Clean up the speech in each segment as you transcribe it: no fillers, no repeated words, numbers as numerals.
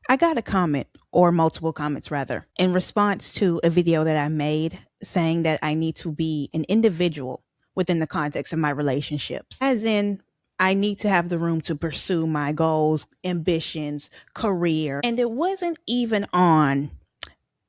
I got a comment, or multiple comments rather, in response to a video that I made saying that I need to be an individual within the context of my relationships. As in, I need to have the room to pursue my goals, ambitions, career. And it wasn't even on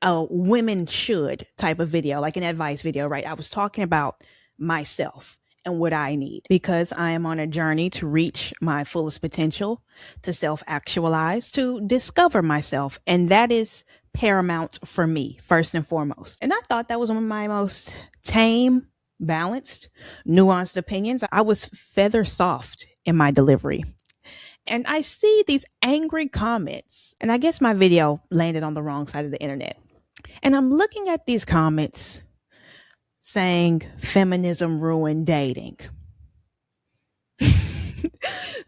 a women should type of video, like an advice video, right? I was talking about myself and what I need because I am on a journey to reach my fullest potential, to self actualize, to discover myself. And that is paramount for me, first and foremost. And I thought that was one of my most tame, balanced, nuanced opinions. I was feather soft in my delivery. And I see these angry comments, and I guess my video landed on the wrong side of the internet. And I'm looking at these comments saying feminism ruined dating,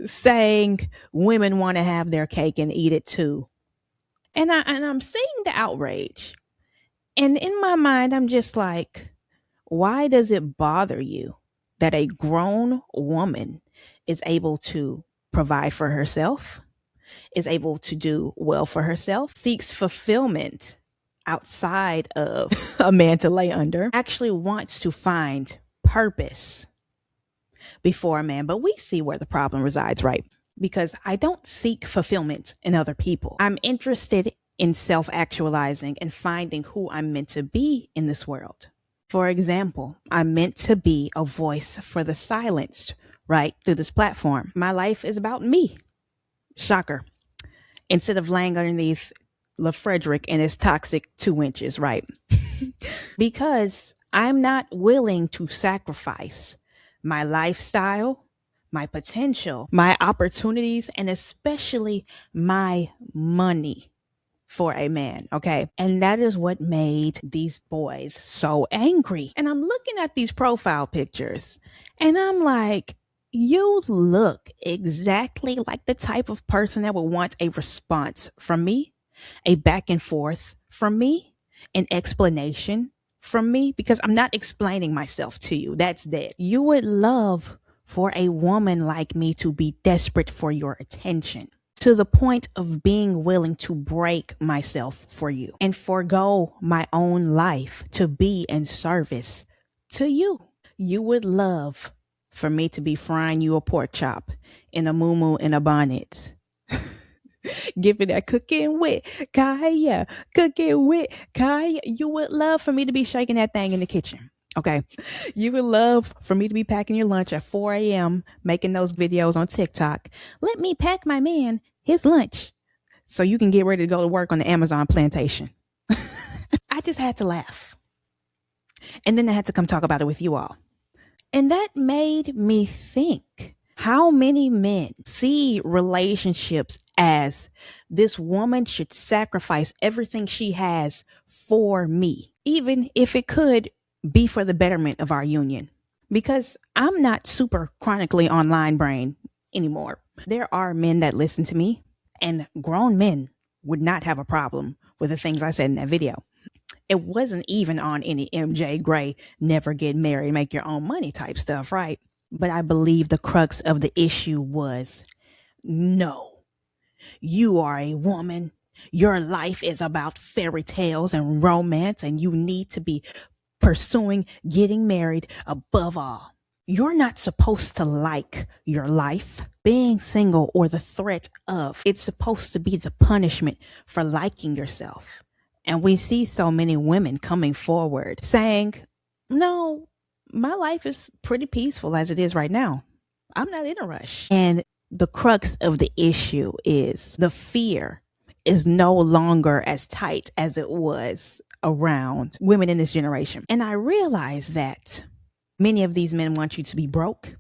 saying women want to have their cake and eat it too. And I'm seeing the outrage. And in my mind, I'm just like, why does it bother you that a grown woman is able to provide for herself, is able to do well for herself, seeks fulfillment outside of a man to lay under, actually wants to find purpose before a man? But we see where the problem resides, right? Because I don't seek fulfillment in other people. I'm interested in self actualizing and finding who I'm meant to be in this world. For example, I'm meant to be a voice for the silenced, right? Through this platform. My life is about me. Shocker. Instead of laying underneath LaFrederick and his toxic 2 inches, right? Because I'm not willing to sacrifice my lifestyle, my potential, my opportunities, and especially my money for a man, okay? And that is what made these boys so angry. And I'm looking at these profile pictures and I'm like, you look exactly like the type of person that would want a response from me, a back and forth from me, an explanation from me, because I'm not explaining myself to you. That's dead. You would love for a woman like me to be desperate for your attention, to the point of being willing to break myself for you and forego my own life to be in service to you. You would love for me to be frying you a pork chop in a muumuu in a bonnet. Giving that cooking with Kaya, cooking with Kaya. You would love for me to be shaking that thing in the kitchen. Okay. You would love for me to be packing your lunch at 4 a.m., making those videos on TikTok. Let me pack my man his lunch so you can get ready to go to work on the Amazon plantation. I just had to laugh. And then I had to come talk about it with you all. And that made me think, how many men see relationships as this woman should sacrifice everything she has for me, even if it could be for the betterment of our union? Because I'm not super chronically online brain anymore. There are men that listen to me, and grown men would not have a problem with the things I said in that video. It wasn't even on any MJ Gray, never get married, make your own money type stuff, right? But I believe the crux of the issue was, no, you are a woman. Your life is about fairy tales and romance, and you need to be pursuing getting married above all. You're not supposed to like your life. Being single, or the threat of, it's supposed to be the punishment for liking yourself. And we see so many women coming forward saying, no, my life is pretty peaceful as it is right now. I'm not in a rush. And the crux of the issue is the fear is no longer as tight as it was around women in this generation. And I realize that many of these men want you to be broke,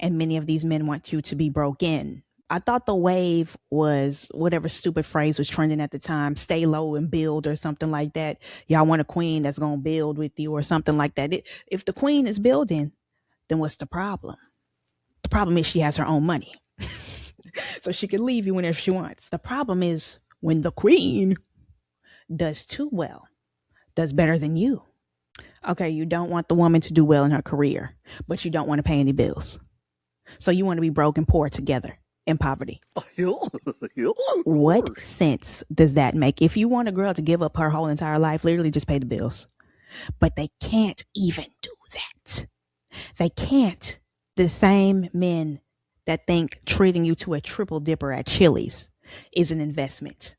and many of these men want you to be broken. I thought the wave was whatever stupid phrase was trending at the time, stay low and build or something like that. Y'all want a queen that's going to build with you or something like that. If the queen is building, then what's the problem? The problem is she has her own money. So she can leave you whenever she wants. The problem is when the queen does too well, does better than you. Okay, you don't want the woman to do well in her career, but you don't want to pay any bills. So you want to be broke and poor together. in poverty. Of What course. sense does that make? If you want a girl to give up her whole entire life, literally just pay the bills. But they can't even do that. They can't. The same men that think treating you to a triple dipper at Chili's is an investment.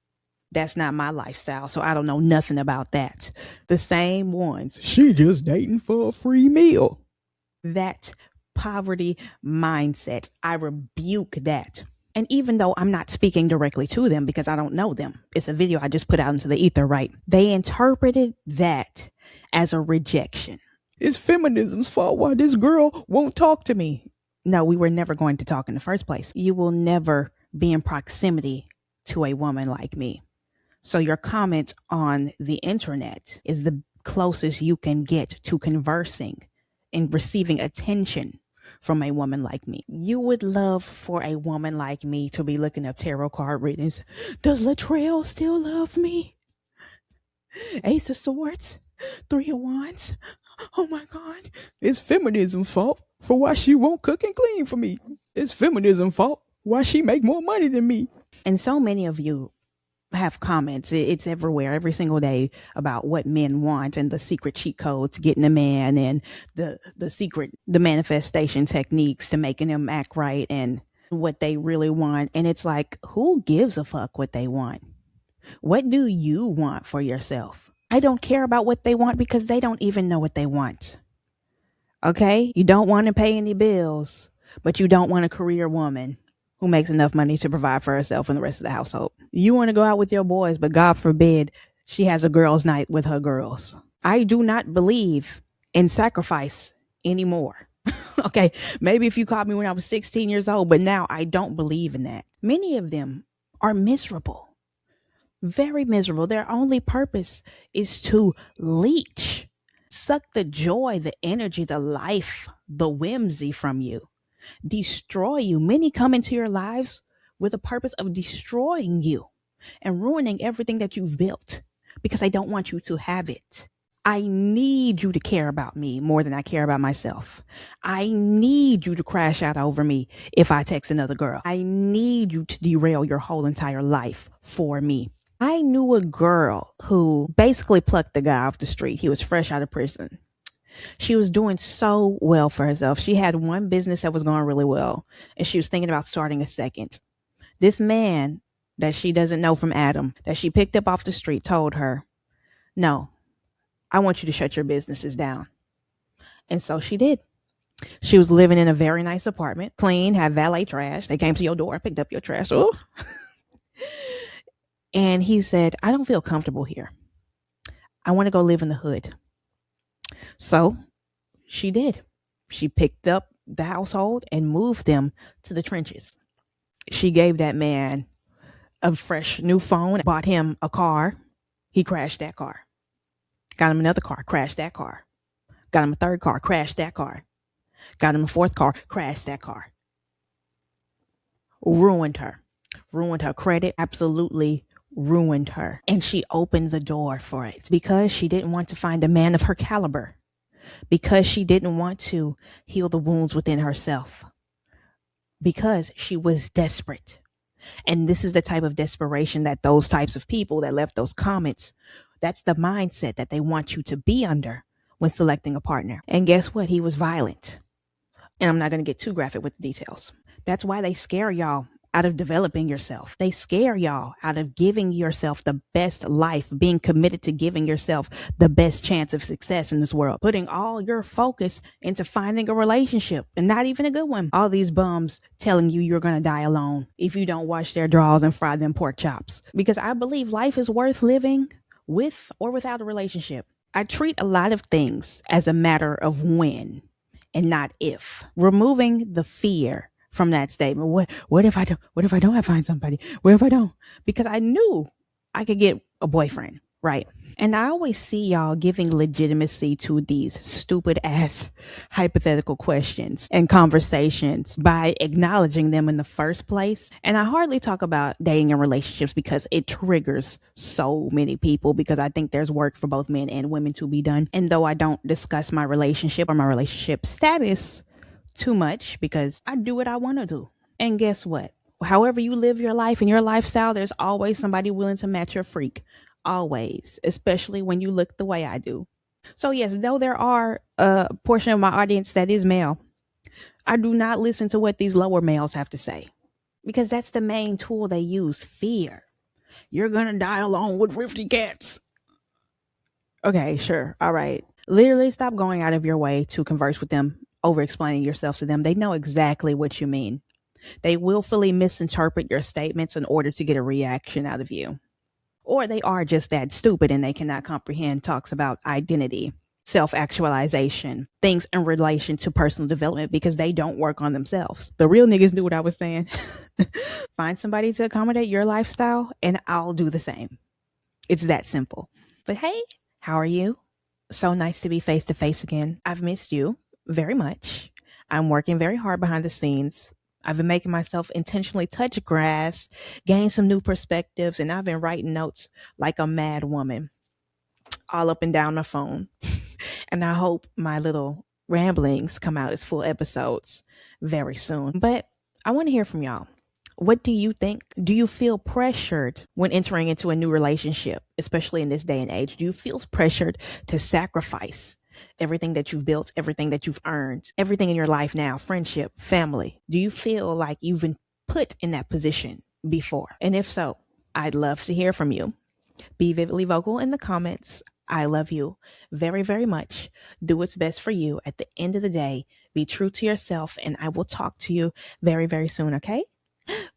That's not my lifestyle, so I don't know nothing about that. The same ones. She just dating for a free meal. That poverty mindset. I rebuke that. And even though I'm not speaking directly to them because I don't know them, it's a video I just put out into the ether, right? They interpreted that as a rejection. It's feminism's fault why this girl won't talk to me. No, we were never going to talk in the first place. You will never be in proximity to a woman like me. So your comment on the internet is the closest you can get to conversing and receiving attention from a woman like me. You would love for a woman like me to be looking up tarot card readings. Does Latrell still love me? Ace of Swords? Three of Wands? Oh my God. It's feminism's fault for why she won't cook and clean for me. It's feminism's fault why she make more money than me. And so many of you have comments. It's everywhere, every single day, about what men want and the secret cheat codes getting a man, and the manifestation techniques to making them act right, and what they really want. And it's like, who gives a fuck what they want? What do you want for yourself? I don't care about what they want because they don't even know what they want. Okay? You don't want to pay any bills, but you don't want a career woman who makes enough money to provide for herself and the rest of the household. You want to go out with your boys, but God forbid she has a girls' night with her girls. I do not believe in sacrifice anymore. Okay, maybe if you caught me when I was 16 years old, but now I don't believe in that. Many of them are miserable, very miserable. Their only purpose is to leech, suck the joy, the energy, the life, the whimsy from you, destroy you. Many come into your lives with a purpose of destroying you and ruining everything that you've built because I don't want you to have it. I need you to care about me more than I care about myself. I need you to crash out over me if I text another girl. I need you to derail your whole entire life for me. I knew a girl who basically plucked the guy off the street. He was fresh out of prison. She was doing so well for herself. She had one business that was going really well, and she was thinking about starting a second. This man that she doesn't know from Adam, that she picked up off the street, told her, "No, I want you to shut your businesses down." And so she did. She was living in a very nice apartment, clean, had valet trash. They came to your door, picked up your trash. Oh. And he said, "I don't feel comfortable here. I want to go live in the hood." So she did. She picked up the household and moved them to the trenches. She gave that man a fresh new phone, bought him a car. He crashed that car. Got him another car, crashed that car. Got him a third car, crashed that car. Got him a fourth car, crashed that car. Ruined her. Ruined her credit, absolutely ruined her. And she opened the door for it because she didn't want to find a man of her caliber, because she didn't want to heal the wounds within herself, because she was desperate. And this is the type of desperation that those types of people that left those comments, that's the mindset that they want you to be under when selecting a partner. And guess what? He was violent. And I'm not going to get too graphic with the details. That's why they scare y'all out of developing yourself. They scare y'all out of giving yourself the best life, being committed to giving yourself the best chance of success in this world, putting all your focus into finding a relationship, and not even a good one. All these bums telling you you're going to die alone if you don't wash their drawers and fry them pork chops. Because I believe life is worth living with or without a relationship. I treat a lot of things as a matter of when and not if. Removing the fear from that statement. What if I don't? What if I don't find somebody? What if I don't? Because I knew I could get a boyfriend, right? And I always see y'all giving legitimacy to these stupid ass hypothetical questions and conversations by acknowledging them in the first place. And I hardly talk about dating and relationships because it triggers so many people, because I think there's work for both men and women to be done. And though I don't discuss my relationship or my relationship status too much, because I do what I want to do. And guess what? However you live your life and your lifestyle, there's always somebody willing to match your freak. Always, especially when you look the way I do. So yes, though there are a portion of my audience that is male, I do not listen to what these lower males have to say because that's the main tool they use, fear. You're gonna die alone with 50 cats. Okay, sure. All right. Literally stop going out of your way to converse with them, over explaining yourself to them. They know exactly what you mean. They willfully misinterpret your statements in order to get a reaction out of you. Or they are just that stupid and they cannot comprehend talks about identity, self actualization, things in relation to personal development because they don't work on themselves. The real niggas knew what I was saying. Find somebody to accommodate your lifestyle and I'll do the same. It's that simple. But hey, how are you? So nice to be face to face again. I've missed you very much. I'm working very hard behind the scenes. I've been making myself intentionally touch grass, gain some new perspectives, and I've been writing notes like a mad woman all up and down my phone. And I hope my little ramblings come out as full episodes very soon. But I want to hear from y'all. What do you think? Do you feel pressured when entering into a new relationship, especially in this day and age? Do you feel pressured to sacrifice everything that you've built, everything that you've earned, everything in your life now, friendship, family? Do you feel like you've been put in that position before? And if so, I'd love to hear from you. Be vividly vocal in the comments. I love you very, very much. Do what's best for you. At the end of the day, be true to yourself, and I will talk to you very, very soon, okay?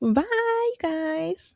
Bye, guys.